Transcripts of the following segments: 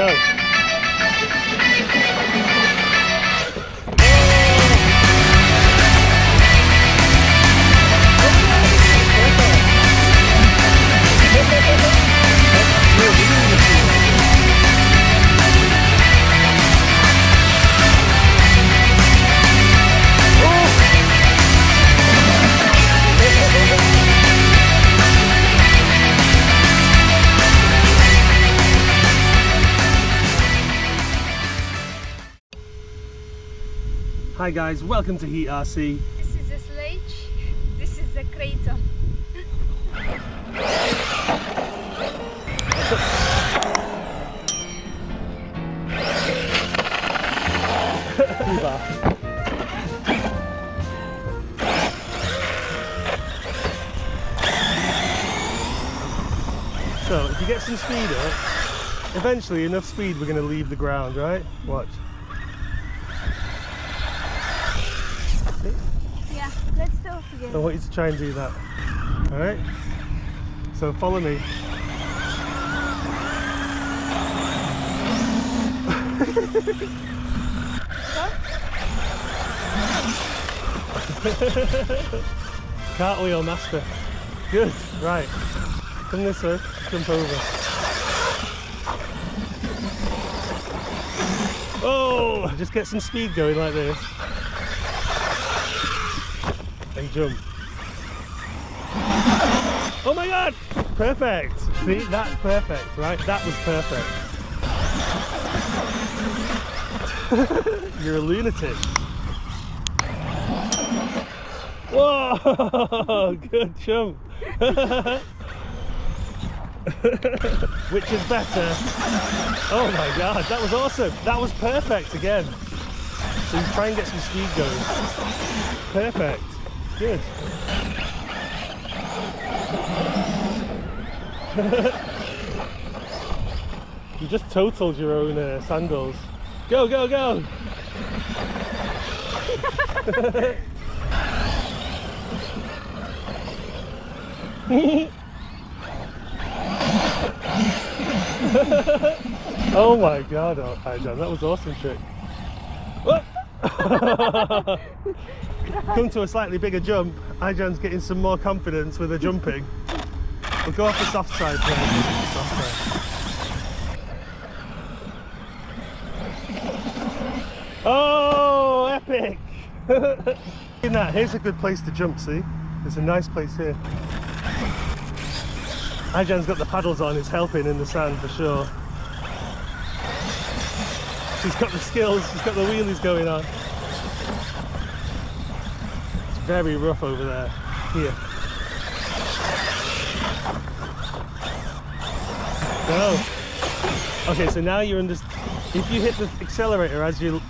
Go. Hi guys, welcome to Heat RC. This is a Sledge, this is a Kraton. So, if you get some speed up, eventually enough speed we're going to leave the ground, right? Watch. Yeah, let's start again. I want you to try and do that. Alright? So follow me. Cartwheel master. Good, right. Come this way, jump over. Oh! Just get some speed going like this. And jump. Oh my god! Perfect! See, that's perfect, right? That was perfect. You're a lunatic. Whoa! Good jump. Which is better? Oh my god, that was awesome. That was perfect again. So you try and get some speed going. Perfect. Good. You just totaled your own sandals. Go, go, go! Oh my god, Ijan, that was awesome trick. Come to a slightly bigger jump. Ijan's getting some more confidence with her jumping. We'll go off the soft side first. Soft side. Oh, epic! In that, here's a good place to jump, see? There's a nice place here. Ijan's got the paddles on, it's helping in the sand for sure. She's got the skills, she's got the wheelies going on. It's very rough over there. Here. Go. Okay, so now you're if you hit the accelerator as you're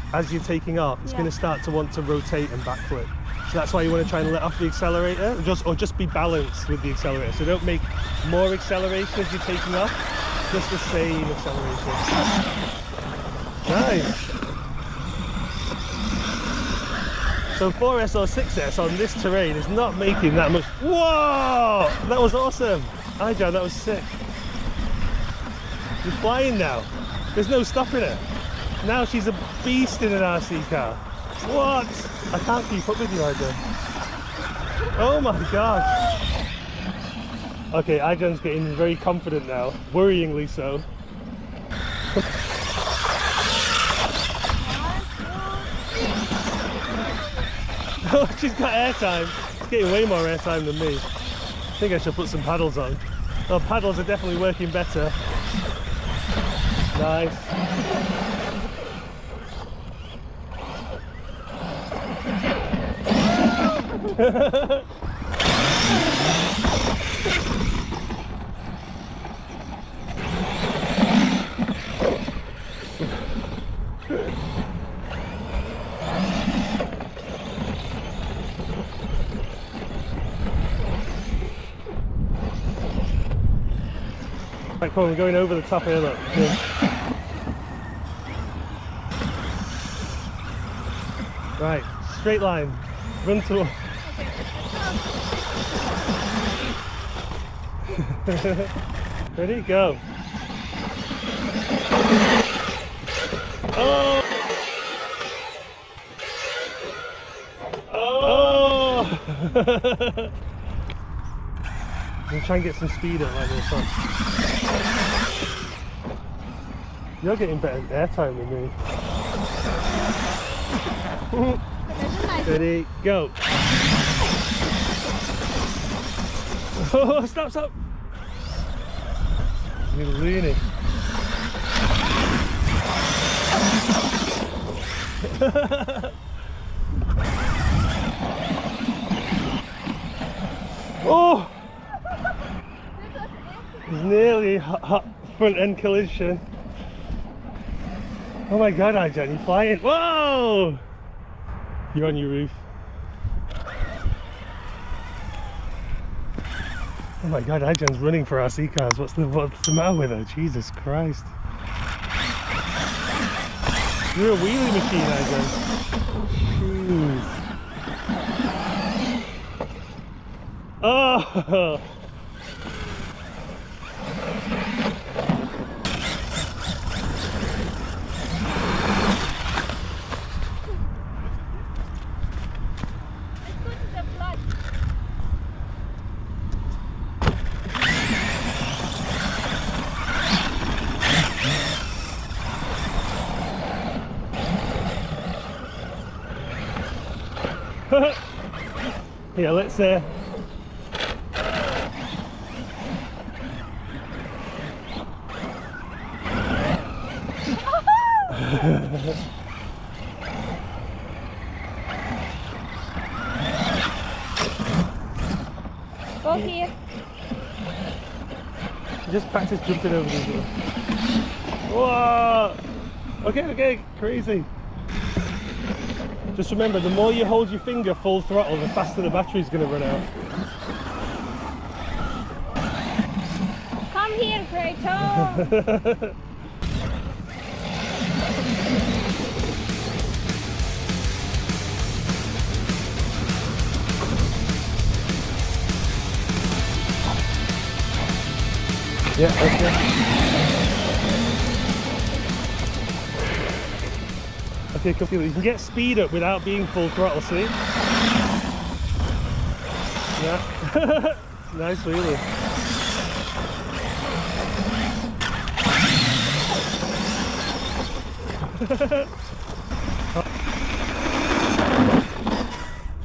taking off, it's going to start to want to rotate and backflip. So that's why you want to try and let off the accelerator, or just be balanced with the accelerator. So don't make more acceleration as you're taking off, just the same acceleration. Nice. So 4S or 6S on this terrain is not making that much. Whoa! That was awesome. Ijan, that was sick. You're flying now. There's no stopping her. Now she's a beast in an RC car. What? I can't keep up with you, Ijan. Oh my god. Okay, Ijan's getting very confident now. Worryingly so. Oh, she's got airtime. She's getting way more airtime than me. I think I should put some paddles on. Oh, paddles are definitely working better. Nice. Right, come on, we're going over the top here, look. Yeah. Right, straight line, run to... Ready, go. Oh! Oh! I'm gonna try and get some speed up like this one. You're getting better airtime than me. Ready, go! Oh, stop, stop! You're leaning. Oh! It's nearly hot front end collision. Oh my god, Ijan, you're flying. Whoa! You're on your roof. Oh my god, Ijan's running for RC cars. What's the matter with her? Jesus Christ. You're a wheelie machine, Ijan. Jeez. Oh! Yeah, let's Go here. just practice jumping over these ones. Whoa! Okay, okay, crazy. Just remember, the more you hold your finger full throttle, the faster the battery's going to run out. Come here, Kraton. Yeah, okay. Okay, come here. You can get speed up without being full throttle, see? Yeah. Nice wheelie.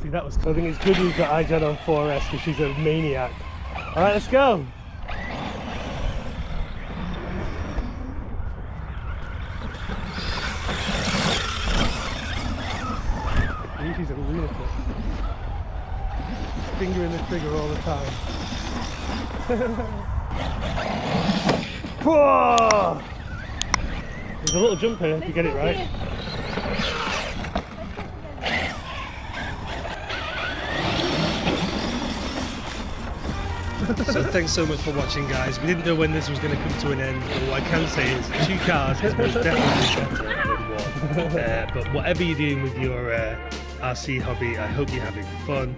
See, that was cool. I think it's good we've got Ijan on 4S because she's a maniac. Alright, let's go. She's a lunatic. Fingering the trigger all the time. Whoa! There's a little jump here if you get it right. So thanks so much for watching, guys. We didn't know when this was going to come to an end, but what I can say is 2 cars is most definitely better than 1. But whatever you're doing with your RC hobby, I hope you're having fun.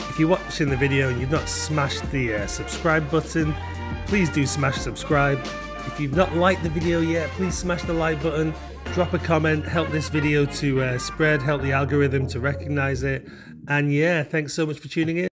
If you're watching the video and you've not smashed the subscribe button, please do smash subscribe. If you've not liked the video yet, please smash the like button, drop a comment, help this video to spread, help the algorithm to recognize it. And yeah, thanks so much for tuning in.